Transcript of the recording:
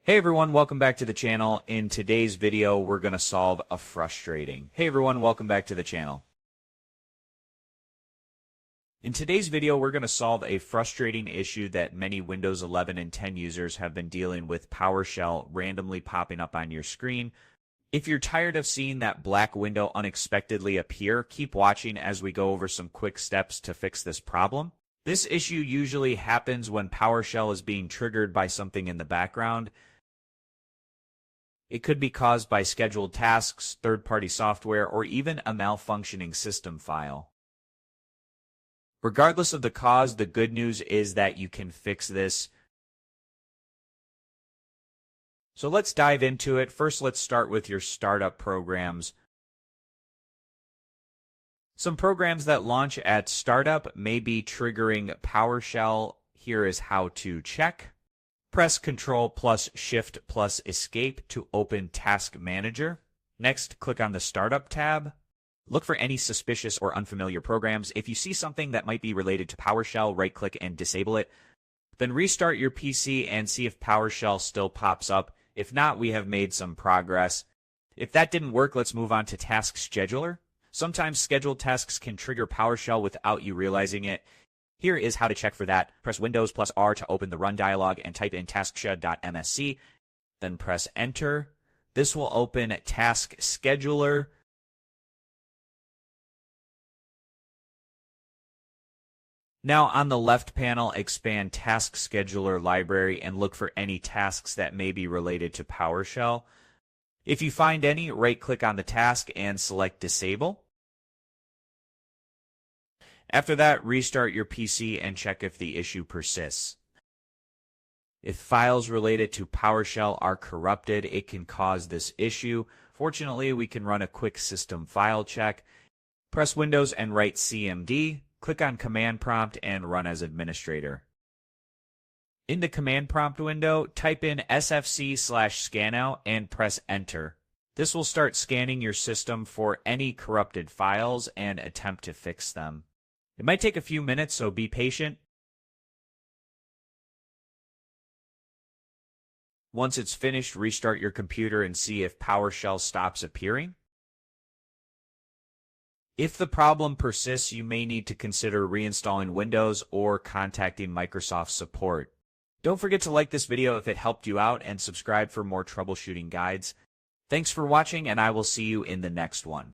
Hey everyone, welcome back to the channel. In today's video, we're going to solve a frustrating. Hey everyone, welcome back to the channel. In today's video, we're going to solve a frustrating issue that many Windows 11 and 10 users have been dealing with PowerShell randomly popping up on your screen. If you're tired of seeing that black window unexpectedly appear, keep watching as we go over some quick steps to fix this problem. This issue usually happens when PowerShell is being triggered by something in the background. It could be caused by scheduled tasks, third-party software, or even a malfunctioning system file. Regardless of the cause, the good news is that you can fix this. So let's dive into it. First, let's start with your startup programs. Some programs that launch at startup may be triggering PowerShell. Here is how to check. Press Ctrl plus Shift plus Escape to open Task Manager. Next, click on the Startup tab. Look for any suspicious or unfamiliar programs. If you see something that might be related to PowerShell, right-click and disable it. Then restart your PC and see if PowerShell still pops up. If not, we have made some progress. If that didn't work, let's move on to Task Scheduler. Sometimes scheduled tasks can trigger PowerShell without you realizing it. Here is how to check for that. Press Windows plus R to open the Run dialog and type in taskshed.msc. Then press Enter. This will open Task Scheduler. Now on the left panel, expand Task Scheduler Library and look for any tasks that may be related to PowerShell. If you find any, right-click on the task and select Disable. After that, restart your PC and check if the issue persists. If files related to PowerShell are corrupted, it can cause this issue. Fortunately, we can run a quick system file check. Press Windows and write CMD. Click on Command Prompt and run as administrator. In the Command Prompt window, type in sfc/scanout and press Enter. This will start scanning your system for any corrupted files and attempt to fix them. It might take a few minutes, so be patient. Once it's finished, restart your computer and see if PowerShell stops appearing. If the problem persists, you may need to consider reinstalling Windows or contacting Microsoft support. Don't forget to like this video if it helped you out and subscribe for more troubleshooting guides. Thanks for watching, and I will see you in the next one.